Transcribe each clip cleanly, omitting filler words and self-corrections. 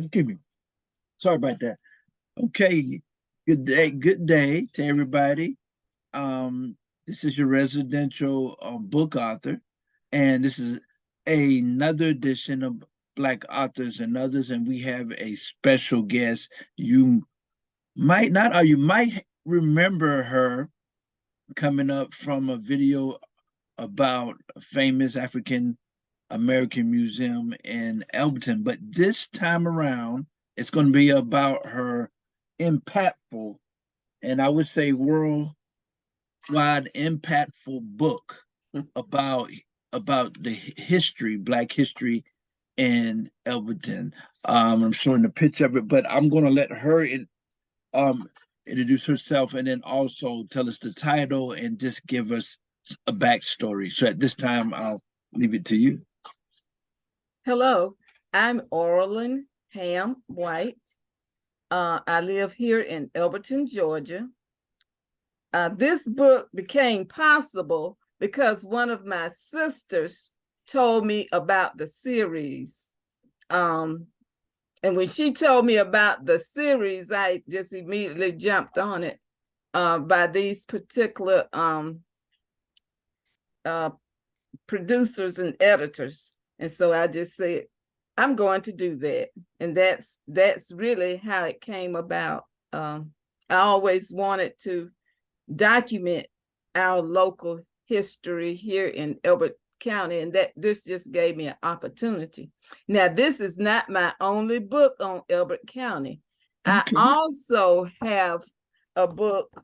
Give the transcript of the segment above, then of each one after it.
Excuse me. Sorry about that. Okay. Good day to everybody. This is your residential book author, and this is another edition of Black Authors and Others, and we have a special guest. You might not, or you might remember her coming up from a video about a famous African American museum in Elberton, but this time around, it's going to be about her impactful, and I would say worldwide impactful book about the history, Black history in Elberton. I'm showing the picture of it, but I'm going to let her um, introduce herself and then also tell us the title and just give us a backstory. So at this time, I'll leave it to you. Hello, I'm Aurolyn Hamm White. I live here in Elberton, Georgia. This book became possible because one of my sisters told me about the series. And when she told me about the series, I just immediately jumped on it by these particular producers and editors. And so I just said, I'm going to do that. And that's really how it came about. I always wanted to document our local history here in Elbert County, and that this just gave me an opportunity. Now, this is not my only book on Elbert County. Okay. I also have a book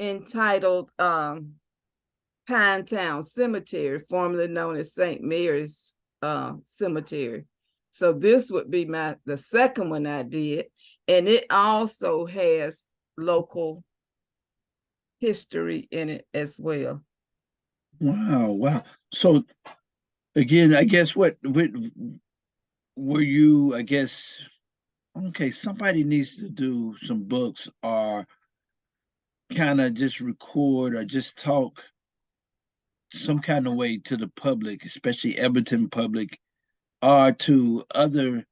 entitled Pinetown Cemetery, formerly known as St. Mary's Cemetery. So this would be the second one I did, and it also has local history in it as well. Wow. So again, I guess were you, I guess, okay, somebody needs to do some books or kind of just record or just talk some kind of way to the public, especially Elberton public, or to other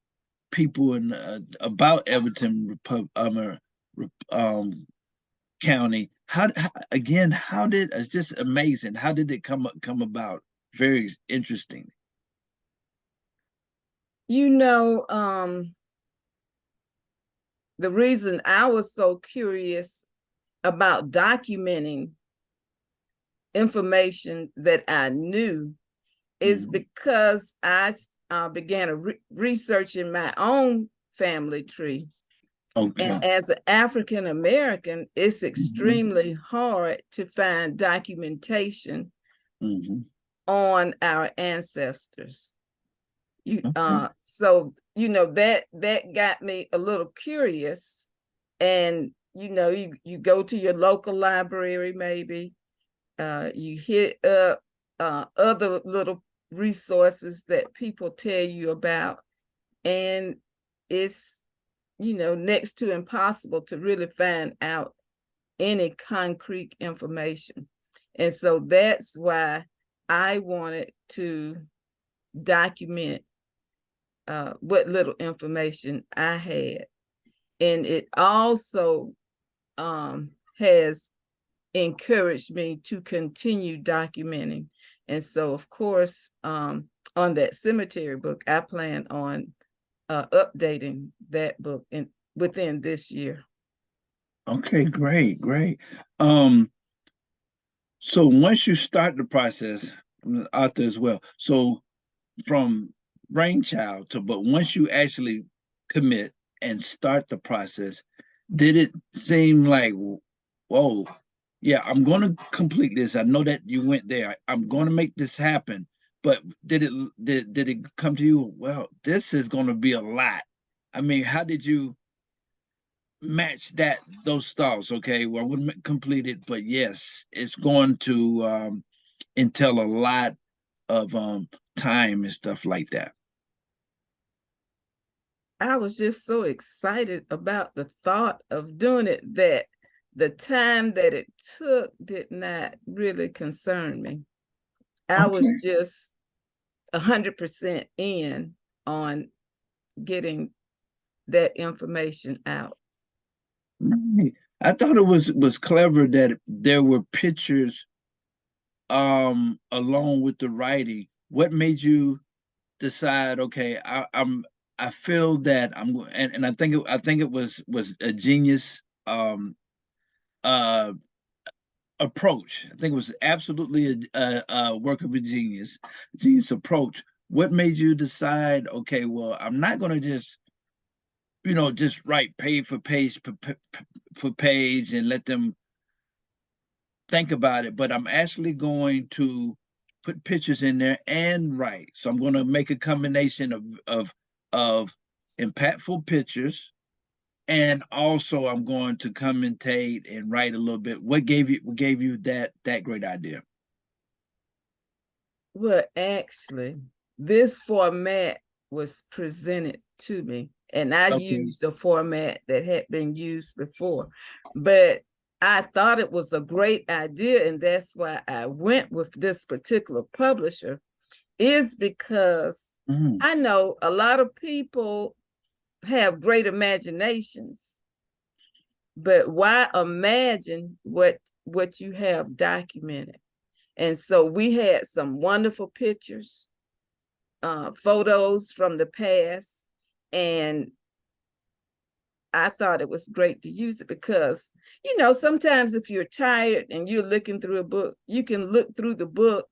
people in about Elberton County. How did it's just amazing. How did it come about? Very interesting. You know, the reason I was so curious about documenting information that I knew is because I began researching my own family tree. Okay. And as an African American, it's extremely hard to find documentation on our ancestors. So you know that got me a little curious, and you know you go to your local library, maybe you hit up other little resources that people tell you about, and it's next to impossible to really find out any concrete information. And so that's why I wanted to document what little information I had. And it also has encouraged me to continue documenting. And so, of course, on that cemetery book, I plan on updating that book within this year. Okay, great. So once you start the process, I'm an author as well. So from brainchild but once you actually commit and start the process, did it seem like, whoa, yeah, I'm going to complete this. I know that you went there. I'm going to make this happen. But did it come to you, well, this is going to be a lot? I mean, how did you match those thoughts? Okay, well, I wouldn't complete it, but yes, it's going to entail a lot of time and stuff like that. I was just so excited about the thought of doing it that the time that it took did not really concern me. I was just 100% in on getting that information out. Right. I thought it was clever that there were pictures along with the writing. What made you decide, okay, I feel that I'm going, and I think it was a genius uh approach. I think it was absolutely a work of a genius approach. What made you decide, okay, well, I'm not going to just, just write page for page for page and let them think about it, but I'm actually going to put pictures in there and write. So I'm going to make a combination of impactful pictures, and also I'm going to commentate and write a little bit. What gave you that great idea? Well, actually, this format was presented to me, and I Okay. used a format that had been used before, but I thought it was a great idea, and that's why I went with this particular publisher, is because I know a lot of people have great imaginations, but why imagine what you have documented? And so we had some wonderful pictures, photos from the past, and I thought it was great to use it because, sometimes if you're tired and you're looking through a book, you can look through the book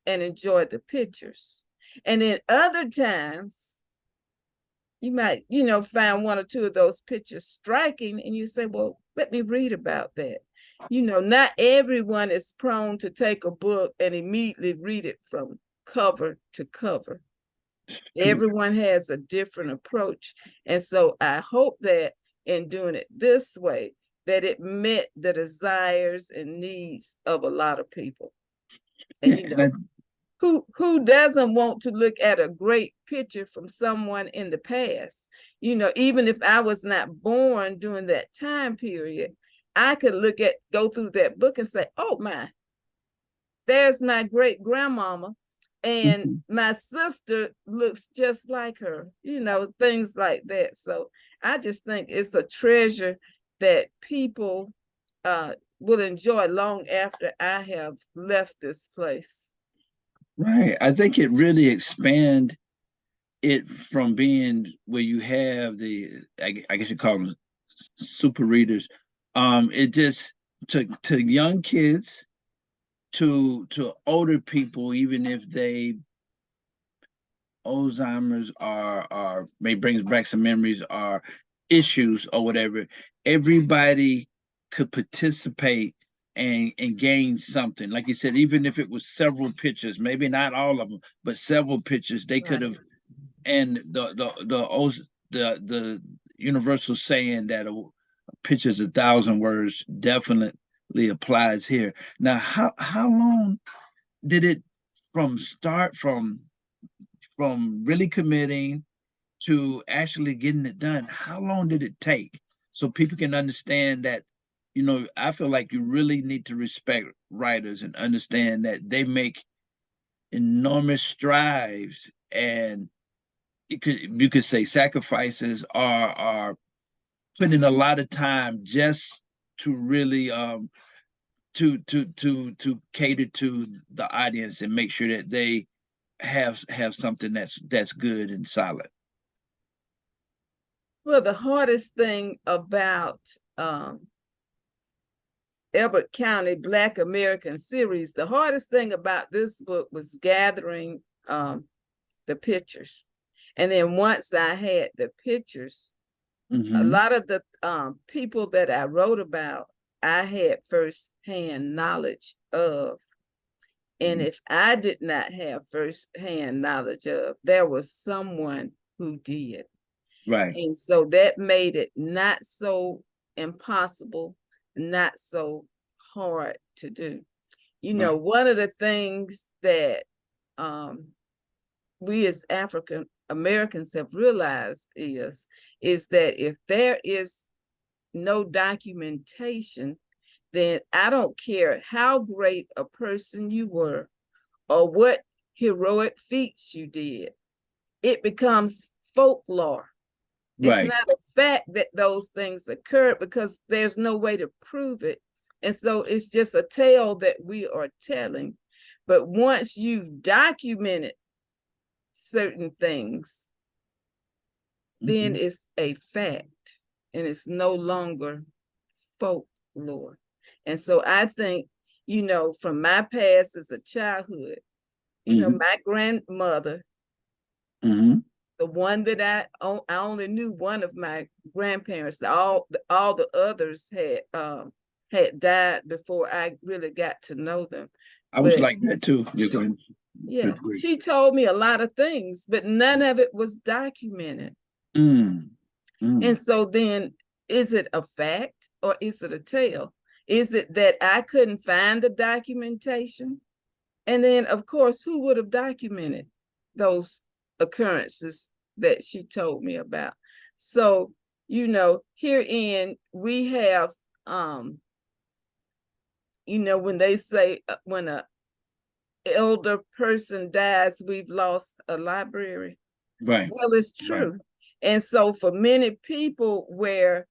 and enjoy the pictures. And then other times, you might, find one or two of those pictures striking, and you say, well, let me read about that. Not everyone is prone to take a book and immediately read it from cover to cover. Everyone has a different approach. And so I hope that in doing it this way, that it met the desires and needs of a lot of people. And, who doesn't want to look at a great picture from someone in the past? Even if I was not born during that time period, I could go through that book and say, oh my, there's my great grandmama, and my sister looks just like her, things like that. So I just think it's a treasure that people will enjoy long after I have left this place. Right. I think it really expand it from being where you have I guess you call them super readers. It just to young kids, to older people, even if they Alzheimer's or may brings back some memories or issues or whatever, everybody could participate and gain something. Like you said, even if it was several pictures, maybe not all of them, but several pictures, they could have. And the universal saying that a picture's 1,000 words definitely applies here. Now, how long did it from really committing to actually getting it done? How long did it take, so people can understand that, I feel like you really need to respect writers and understand that they make enormous strides, and you could say sacrifices are putting in a lot of time just to really to cater to the audience and make sure that they have something that's good and solid. Well, the hardest thing about Elbert County Black American series, the hardest thing about this book was gathering the pictures. And then once I had the pictures, a lot of the people that I wrote about, I had firsthand knowledge of. And if I did not have firsthand knowledge of, there was someone who did. Right. And so that made it not so impossible, not so hard to do. Right. One of the things that we as African Americans have realized is that if there is no documentation, then I don't care how great a person you were or what heroic feats you did, it becomes folklore. It's Right. not a fact that those things occurred because there's no way to prove it. And so it's just a tale that we are telling. But once you've documented certain things, then it's a fact and it's no longer folklore. And so I think, you know, from my past as a childhood, you know, my grandmother, the one that I only knew one of my grandparents. All the others had died before I really got to know them. I was like that too. You're going. Yeah, she told me a lot of things, but none of it was documented. And so then, is it a fact or is it a tale? Is it that I couldn't find the documentation? And then, of course, who would have documented those occurrences that she told me about? So, you know, herein we have, you know, when they say when a elder person dies, we've lost a library. Right. Well, it's true. Right. And so for many people where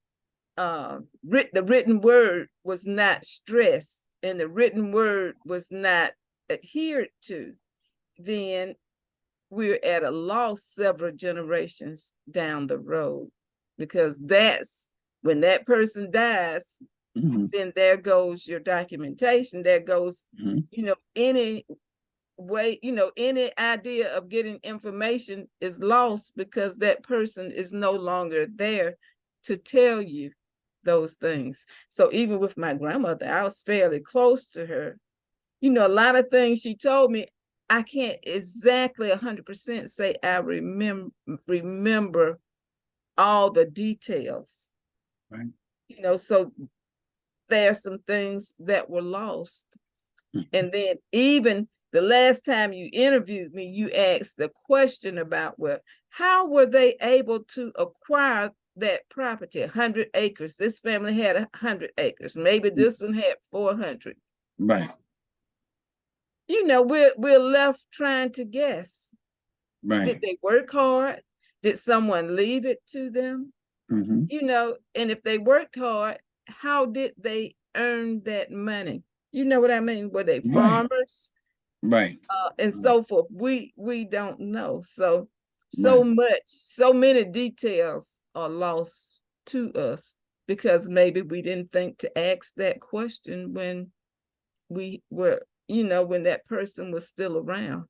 the written word was not stressed and the written word was not adhered to, then we're at a loss several generations down the road, because that's when that person dies, then there goes your documentation, there goes, you know, any way, you know, any idea of getting information is lost because that person is no longer there to tell you those things. So even with my grandmother, I was fairly close to her. You know, a lot of things she told me, I can't exactly 100% say I remember all the details. Right. You know, so there are some things that were lost. And then even the last time you interviewed me, you asked the question about, well, how were they able to acquire that property, 100 acres? This family had 100 acres. Maybe this one had 400. Right. You know, we're left trying to guess. Right. Did they work hard? Did someone leave it to them? You know, and if they worked hard, how did they earn that money? You know what I mean? Were they farmers? Right. And so forth. We don't know. So many details are lost to us because maybe we didn't think to ask that question when we were, you know, when that person was still around,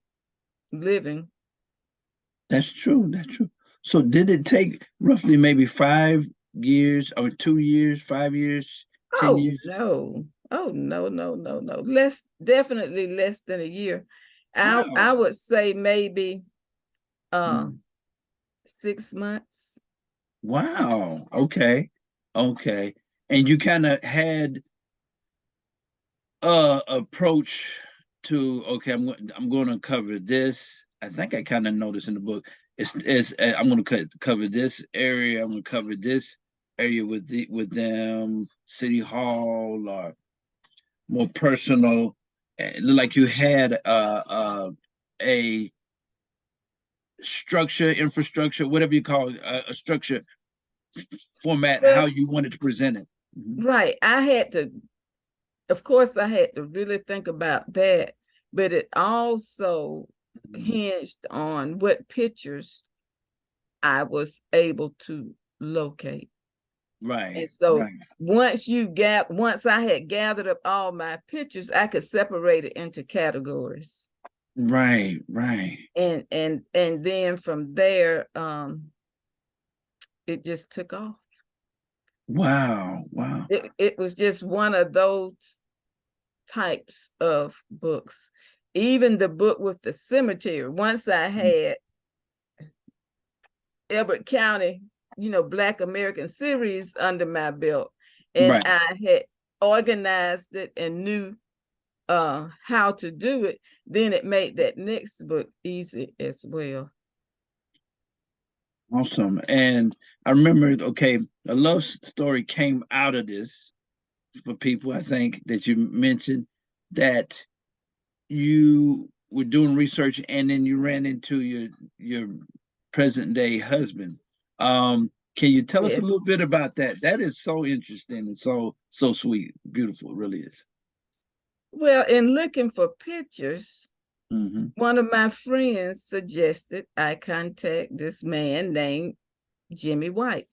living. That's true. That's true. So did it take roughly maybe 5 years or 2 years, 5 years, 10 years? No. Oh, no. Definitely less than a year. Wow. I would say maybe 6 months. Wow. Okay. Okay. And you kind of had approach to, okay, I'm going to cover this. I think I kind of noticed in the book. It's I'm going to cover this area. I'm going to cover this area with them, City Hall, or more personal. Like you had a structure, infrastructure, whatever you call it, a structure format, how you wanted to present it. Right. Of course, I had to really think about that, but it also hinged on what pictures I was able to locate. Right. And so once I had gathered up all my pictures, I could separate it into categories. Right. And then from there, it just took off. Wow. It was just one of those types of books. Even the book with the cemetery, once I had Elbert County, you know, Black American series under my belt, and I had organized it and knew how to do it, then it made that next book easy as well. Awesome. And I remember, okay, a love story came out of this for people, I think, that you mentioned, that you were doing research and then you ran into your present day husband. Can you tell us a Yes. little bit about that? That is so interesting and so sweet, beautiful. It really is. Well, in looking for pictures, Mm-hmm. one of my friends suggested I contact this man named Jimmy White.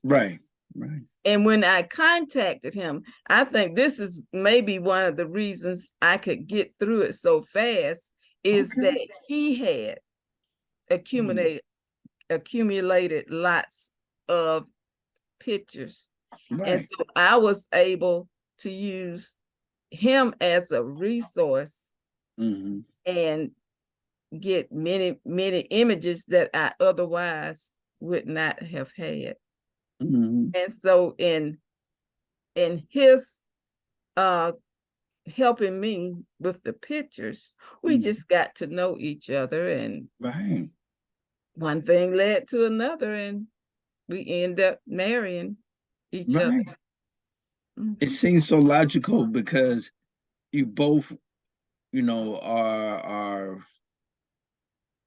Right, right. And when I contacted him, I think this is maybe one of the reasons I could get through it so fast, is Okay. that he had accumulated lots of pictures. And Right. so I was able to use him as a resource Mm-hmm. and get many, many images that I otherwise would not have had. Mm-hmm. And so in his helping me with the pictures, we Mm-hmm. just got to know each other, and Right. one thing led to another, and we end up marrying each other. Right. It seems so logical because you both, are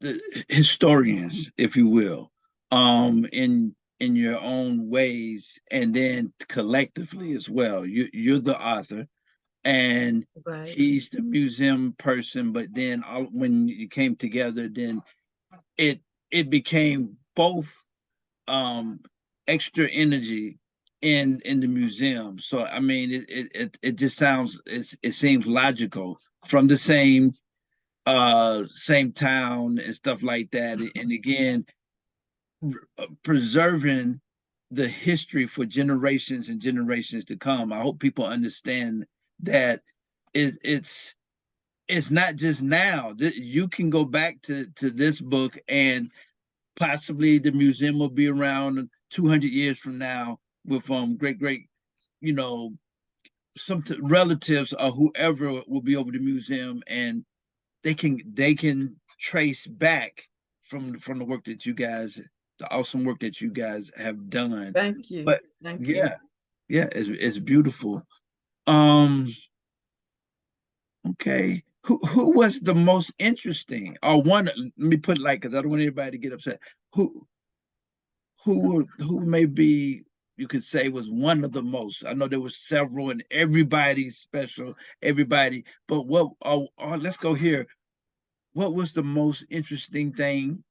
the historians, if you will, in your own ways, and then collectively as well. You're the author, and Right. he's the museum person. But then when you came together, then it it became both extra energy in the museum. So I mean, it just it seems logical from the same town and stuff like that. And again, preserving the history for generations and generations to come. I hope people understand that it's not just now. You can go back to this book, and possibly the museum will be around 200 years from now with great, you know, some relatives or whoever will be over the museum, and they can trace back from the work that you guys, the awesome work that you guys have done. Thank you. But Thank you. yeah, it's beautiful. Um, okay. Who was the most interesting, or one? Let me put it like, because I don't want anybody to get upset. Who who maybe you could say was one of the most? I know there was several, and everybody's special, everybody. But what? Let's go here. What was the most interesting thing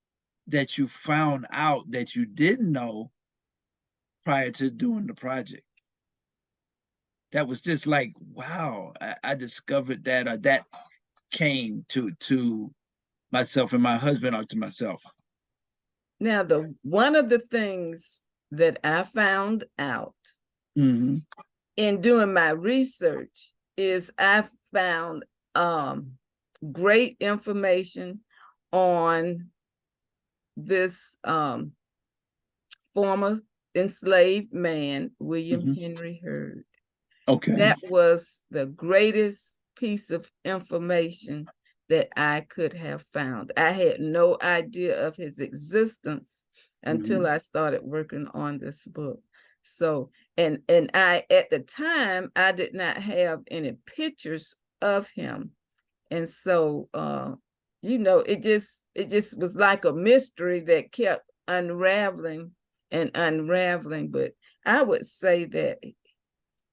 that you found out that you didn't know prior to doing the project? That was just like, wow, I discovered that, or that came to myself and my husband, or to myself. Now, the one of the things that I found out Mm-hmm. in doing my research is I found great information on this former enslaved man, William Mm-hmm. Henry Hurd. Okay. That was the greatest piece of information that I could have found. I had no idea of his existence until Mm-hmm. I started working on this book. So, and I, at the time, I did not have any pictures of him. And so, it just was like a mystery that kept unraveling and unraveling. But I would say that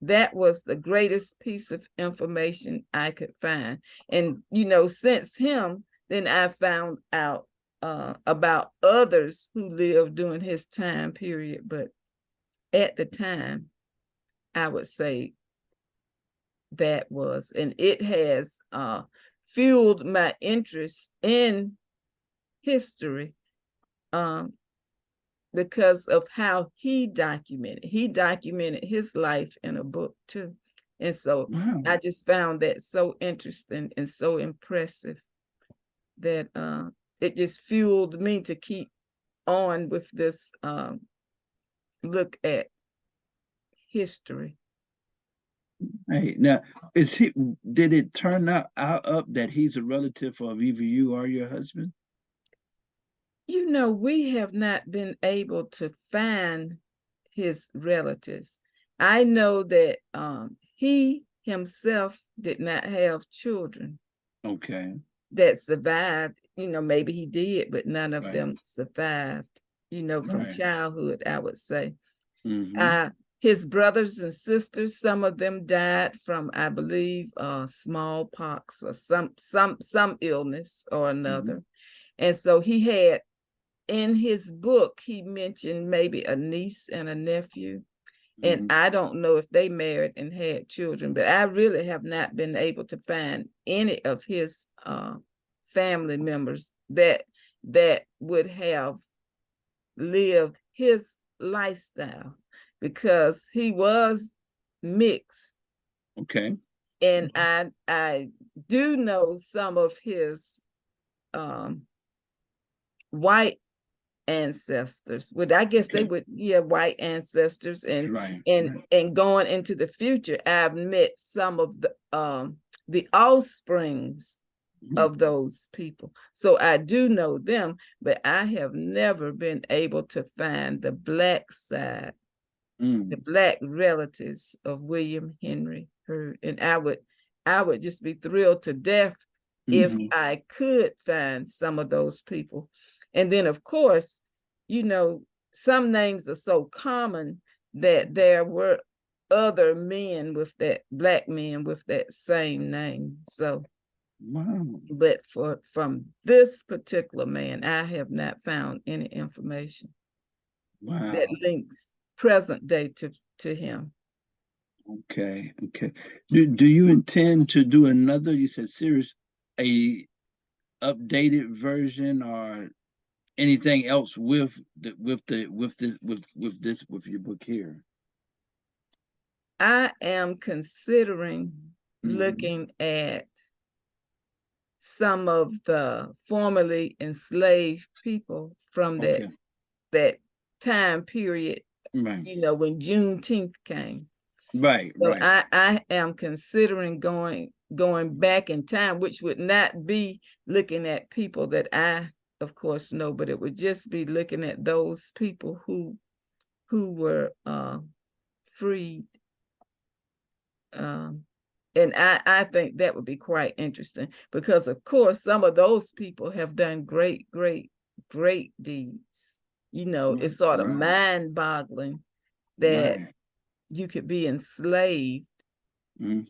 that was the greatest piece of information I could find. And, since him, then I found out about others who lived during his time period. But at the time, I would say that was, and it has fueled my interest in history because of how he documented his life in a book too. And so Wow. I just found that so interesting and so impressive that it just fueled me to keep on with this look at history. Hey, now, did it turn out up that he's a relative of either you or your husband? We have not been able to find his relatives. I know that he himself did not have children Okay. that survived. Maybe he did, but none of Right. them survived. you know, from Right. childhood, I would say. Mm-hmm. His brothers and sisters, some of them died from, I believe, smallpox or some illness or another. Mm-hmm. And so he had, in his book, he mentioned maybe a niece and a nephew. And Mm-hmm. I don't know if they married and had children, but I really have not been able to find any of his family members that would have lived his lifestyle, because he was mixed. Okay. And I do know some of his white ancestors. Would I guess they would, yeah, white ancestors. And Right. and going into the future, I've met some of the offsprings of those people. So I do know them, but I have never been able to find the Black side, the Black relatives of William Henry Hurd. And I would just be thrilled to death if I could find some of those people. And then, of course, you know, some names are so common that there were other men with that, Black men with that same name. So, Wow. but from this particular man, I have not found any information that links present day to him. Okay. Okay. Do you intend to do another, you said series, a updated version or anything else with your book here? I am considering looking at some of the formerly enslaved people from that time period, Right. you know, when Juneteenth came. Right. So Right. I am considering going back in time, which would not be looking at people that I, of course, know, but it would just be looking at those people who were freed. And I think that would be quite interesting, because of course some of those people have done great deeds. You know, it's sort of mind-boggling that you could be enslaved and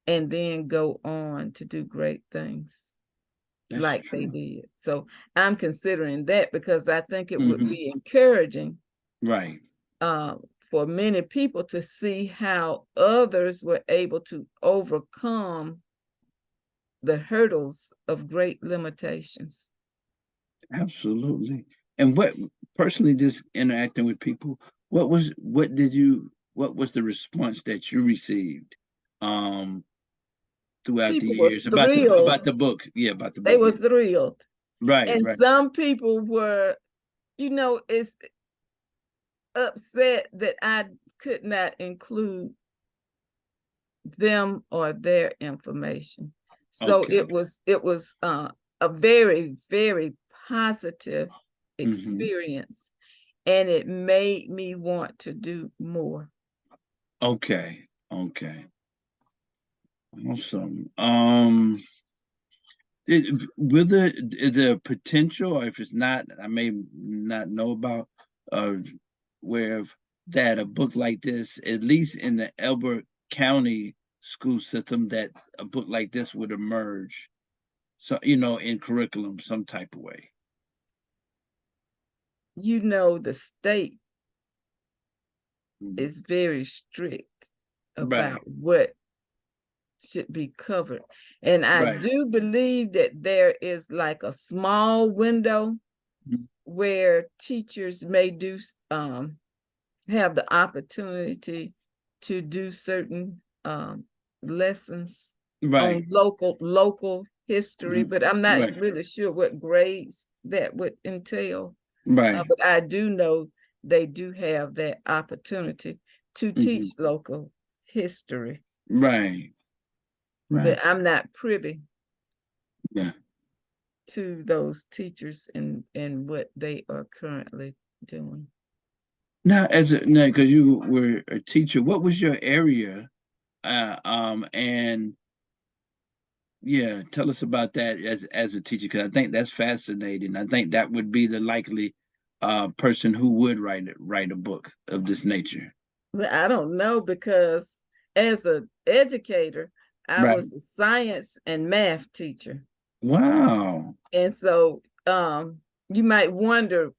then go on to do great things. That's like true. They did. So I'm considering that, because I think it would be encouraging, right, for many people to see how others were able to overcome the hurdles of great limitations. Absolutely. And what, personally, just interacting with people, what was the response that you received throughout the People years were thrilled about the book? Yeah, about the book. They were thrilled. Right. And right. some people were, you know, it's upset that I could not include them or their information. So it was a very positive experience, and it made me want to do more. Okay. Awesome. Is there potential, or if it's not, I may not know about, where that a book like this, at least in the Elbert County school system, that a book like this would emerge, so in curriculum some type of way? You know, the state is very strict about what should be covered. And I do believe that there is like a small window where teachers may do have the opportunity to do certain lessons on local history, but I'm not really sure what grades that would entail. But I do know they do have that opportunity to teach local history. But I'm not privy to those teachers and what they are currently doing. Now, because you were a teacher, what was your area? And yeah, tell us about that as a teacher, because I think that's fascinating. I think that would be the likely person who would write a book of this nature? Well, I don't know, because as an educator, I Right. was a science and math teacher. Wow. And so you might wonder,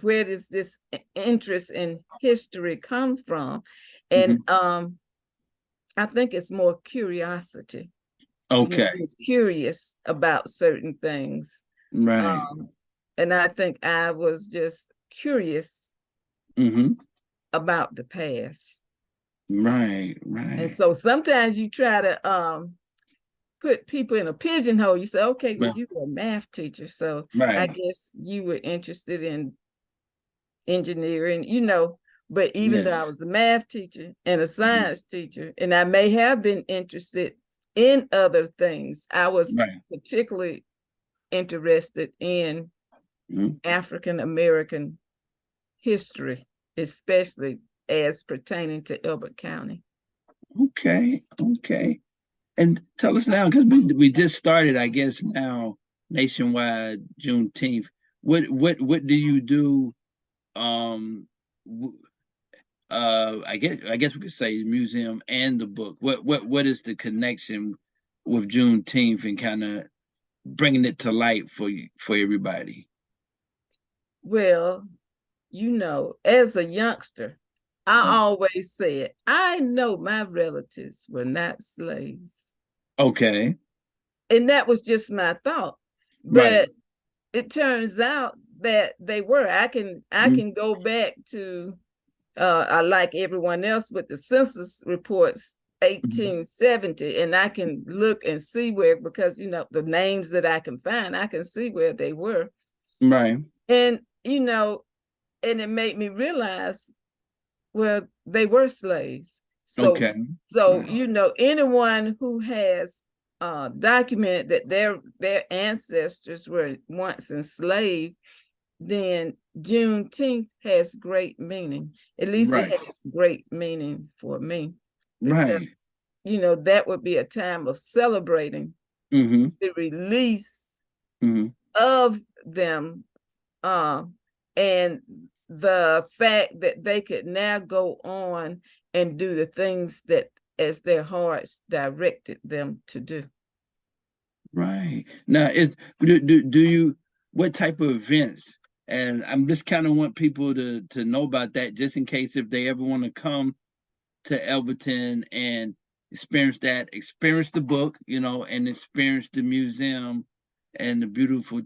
where does this interest in history come from? And I think it's more curiosity. Okay. You're curious about certain things. Right. And I think I was just curious about the past. Right. And Right. so sometimes you try to put people in a pigeonhole. You say, okay, well, you were a math teacher, so I Right. guess you were interested in engineering, but even though I Yes. was a math teacher and a science teacher, and I may have been interested in other things, I was Right. particularly interested in African American history, especially as pertaining to Elbert County. Okay. Okay. And tell us now, because we just started, I guess now, nationwide Juneteenth. What do you do? I guess we could say museum and the book. What is the connection with Juneteenth and kind of bringing it to light for everybody? Well, as a youngster, I always said, I know my relatives were not slaves. Okay. And that was just my thought. Right. But it turns out that they were. I can go back to I, like everyone else, with the census reports 1870, and I can look and see where, because the names that I can find, I can see where they were. Right. And and it made me realize, well, they were slaves. So Okay. anyone who has documented that their ancestors were once enslaved, then Juneteenth has great meaning. At least it Right. has great meaning for me, because Right. that would be a time of celebrating the release of them, and the fact that they could now go on and do the things that as their hearts directed them to do. Right. Now, do you, what type of events? And I'm just kind of want people to know about that, just in case if they ever want to come to Elberton and experience the book, and experience the museum and the beautiful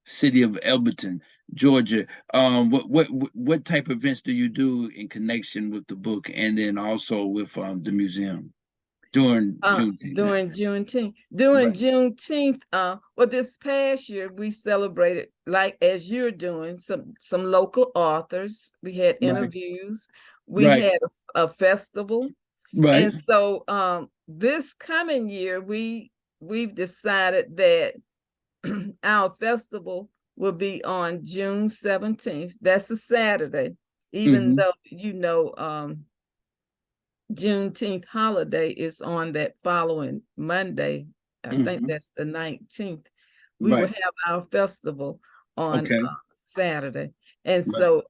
city of Elberton, Georgia. What type of events do you do in connection with the book, and then also with the museum during Juneteenth? During Juneteenth, well, this past year we celebrated, like as you're doing, some local authors. We had interviews. We had a festival. Right. And so this coming year, we've decided that our festival will be on June 17th. That's a Saturday, even though Juneteenth holiday is on that following Monday. I think that's the 19th. We will have our festival on Saturday. And so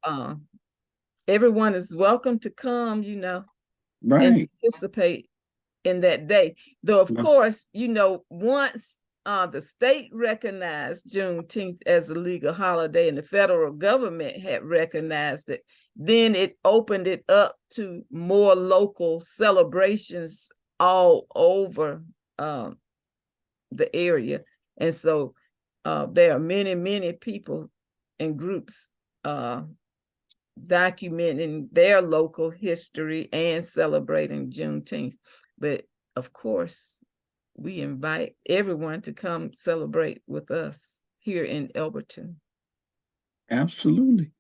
everyone is welcome to come, and participate in that day. Though, of course, once the state recognized Juneteenth as a legal holiday and the federal government had recognized it, then it opened it up to more local celebrations all over the area. And so there are many, many people and groups documenting their local history and celebrating Juneteenth. But of course, we invite everyone to come celebrate with us here in Elberton. Absolutely.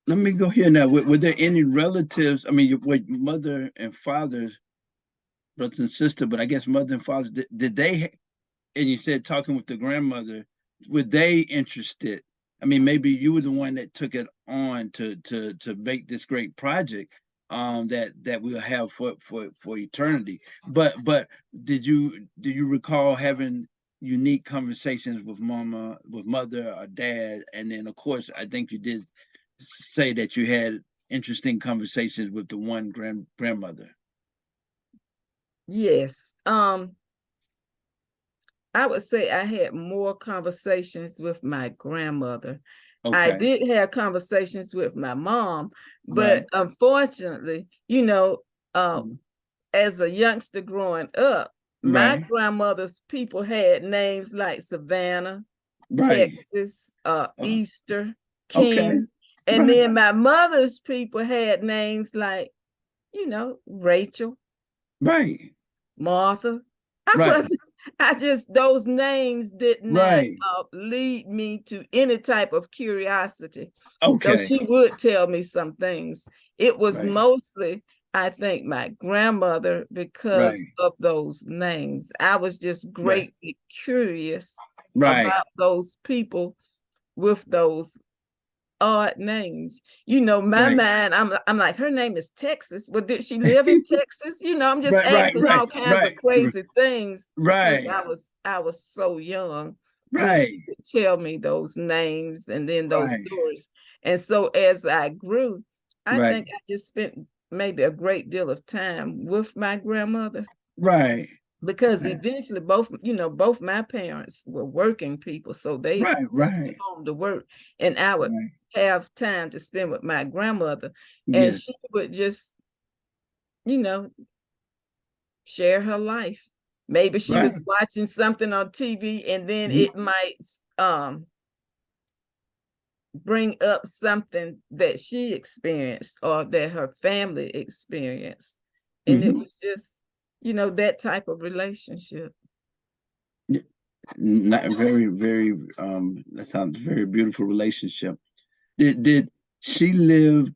Let me go here now. Were there any relatives? I mean, your mother and fathers, brothers and sisters, but I guess mother and fathers, did they, and you said talking with the grandmother, were they interested? I mean, maybe you were the one that took it on to make this great project that we'll have for eternity. But do you recall having unique conversations with mother or dad, and then of course I think you did say that you had interesting conversations with the one grandmother. Yes. I would say I had more conversations with my grandmother. I Okay. did have conversations with my mom, Right. but unfortunately, Mhm. as a youngster growing up, my Right. grandmother's people had names like Savannah, Right. Texas, Uh, Easter, okay. King. And Right. then my mother's people had names like, Rachel, Right. Martha. I Right. wasn't, those names did not Right. lead me to any type of curiosity, though Okay. she would tell me some things. It was Right. mostly, I think, my grandmother because Right. of those names. I was just Right. greatly curious Right. about those people with those odd names. My Right. mind, I'm like, her name is Texas. Well, did she live in Texas? I'm just Right. Right. asking Right. all kinds of Right. crazy things because Right. I was so young when she Right. could tell me those names and then those Right. stories. And so as I grew, I Right. think I just spent maybe a great deal of time with my grandmother Right. because eventually both my parents were working people, so they Right. Right. home to work, and I would Right. have time to spend with my grandmother, and Yes. she would just you know share her life. Maybe she Right. was watching something on TV, and then Mhm. it might bring up something that she experienced or that her family experienced, and it Mhm. was just that type of relationship. Not very, very. That sounds very beautiful relationship. Did she live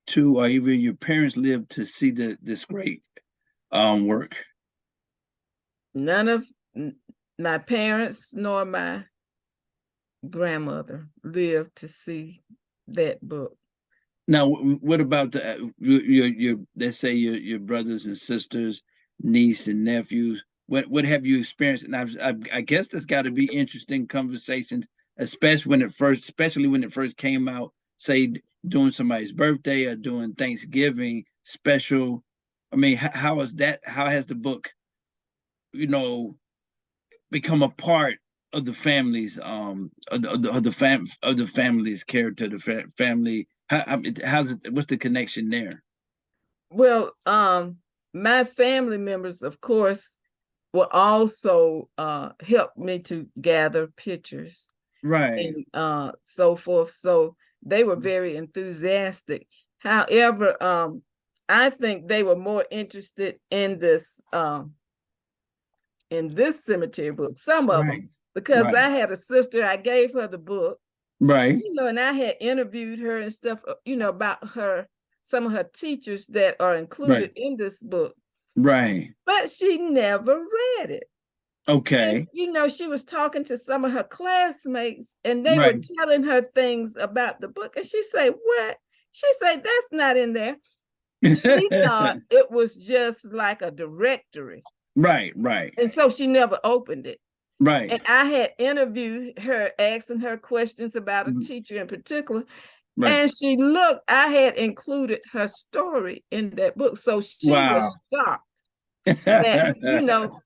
to, or even your parents live to see this great work? None of my parents nor my grandmother lived to see that book. Now, what about your let's say your brothers and sisters, niece and nephews? What have you experienced? And I guess there's got to be interesting conversations, especially when it first came out. Say doing somebody's birthday or doing Thanksgiving special. I mean, how is that? How has the book, you know, become a part of the family's of the family's character, the family? How's it, what's the connection there? Well, my family members, of course, will also help me to gather pictures Right. and so forth. So they were very enthusiastic. However, I think they were more interested in this cemetery book, some of them, Right. because Right. I had a sister, I gave her the book, Right. and I had interviewed her and stuff, about some of her teachers that are Right. included in this book, Right. but she never read it. And, Okay. she was talking to some of her classmates and they were Right. telling her things about the book. And she said, what? She said, that's not in there. She thought it was just like a directory. Right. Right. And so she never opened it. Right. And I had interviewed her, asking her questions about a Mhm. teacher in particular. Right. And she looked, I had included her story in that book. So she Wow. was shocked that,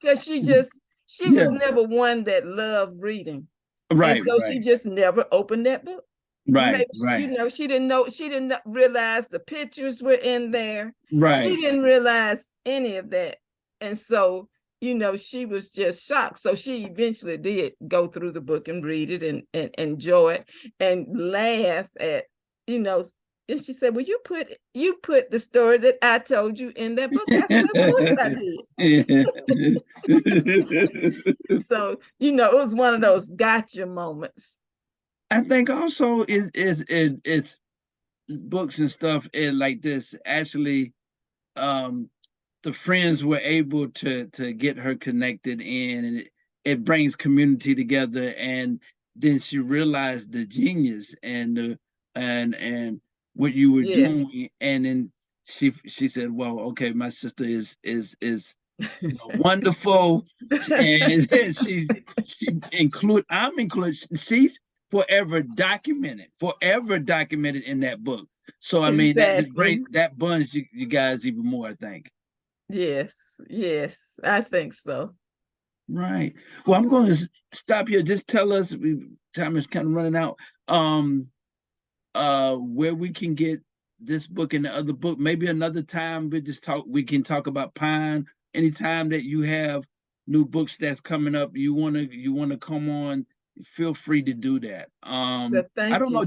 because she was Yeah. never one that loved reading. And Right. so she Right. just never opened that book. Right. Maybe, Right. she didn't realize the pictures were in there. She Right. didn't realize any of that. And so, she was just shocked. So she eventually did go through the book and read it and enjoy it and laugh at, you know, and she said, well, you put the story that I told you in that book. I said, of course I did. So, it was one of those gotcha moments. I think also it's books and stuff like this actually the friends were able to get her connected in, and it brings community together, and then she realized the genius and what you were Yes. doing, and then she said, well, okay, my sister is wonderful, and I'm included. She's forever documented in that book. So I mean Exactly. that bonds you guys even more, I think. Yes, yes, I think so. Right. Well, I'm going to stop here. Just tell us, time is kind of running out. Where we can get this book and the other book. Maybe another time we can talk about Pine. Anytime that you have new books that's coming up, you wanna come on, feel free to do that. So I thank don't you. know,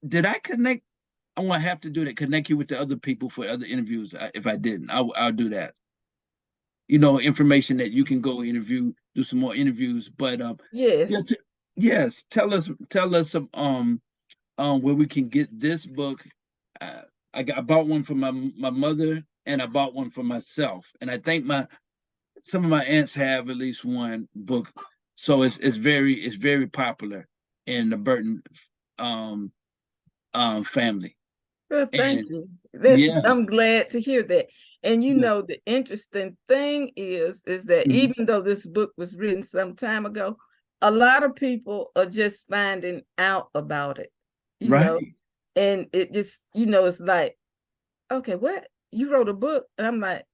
did I connect? I'm gonna have to do that, connect you with the other people for other interviews. If I didn't, I'll do that. Information that you can go interview, do some more interviews. But yeah, Yes. yes, tell us where we can get this book. Uh, I bought one for my mother, and I bought one for myself, and I think some of my aunts have at least one book, so it's very popular in the Burton um family. Well, thank And you. yeah. I'm glad to hear that. And Yeah. the interesting thing is that Mhm. even though this book was written some time ago, a lot of people are just finding out about it, you know, Right. and it just, it's like, okay, what? You wrote a book? And I'm like,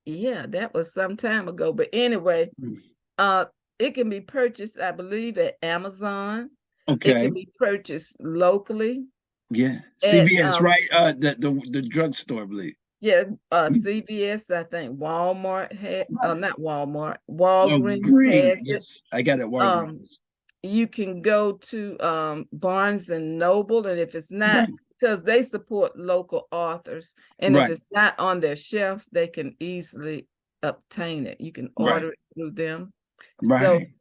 yeah, that was some time ago. But anyway, Mm. uh, it can be purchased, I believe, at Amazon. It Okay. can be purchased locally Yeah. at CVS, right? The drugstore, I believe. yeah, Mm. CVS, I think Walmart had, Right. not Walmart, Oh, Walgreens green. has it. Yes, I got it. Um, Walgreens. you can go to Barnes and Noble, and if it's not, Right. because they support local authors, and if Right. it's not on their shelf, they can easily obtain it. You can Right. order it through them. So, Right.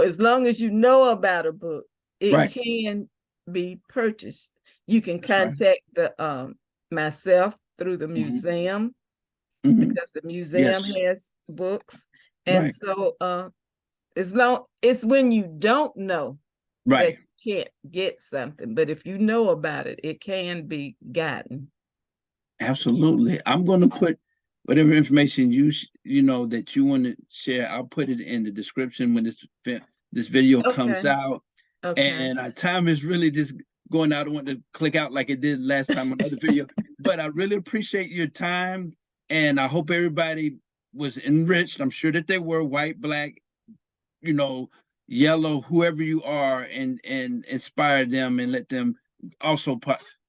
as long as you know about a book, it Right. can be purchased. You can That's right. contact the myself through the Hmm. museum Hmm. because the museum Yes. has books. And Right. so it's when you don't know that Right. you can't get something, but if you know about it, it can be gotten. Absolutely. I'm going to put whatever information that you want to share. I'll put it in the description when this video comes Okay. out. Okay. And our time is really just going out. I don't want to click out like it did last time on another video. But I really appreciate your time, and I hope everybody was enriched. I'm sure that they were, white, black, you know, yellow, whoever you are, and inspire them and let them also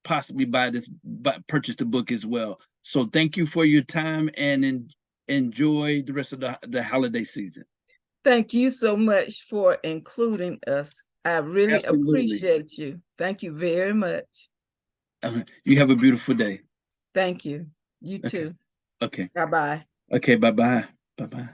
possibly purchase the book as well. So thank you for your time, and enjoy the rest of the holiday season. Thank you so much for including us. I really Absolutely. appreciate you. Thank you very much. You have a beautiful day. Thank you. You Okay. too. Okay. Bye-bye. Okay. Bye bye. Bye bye.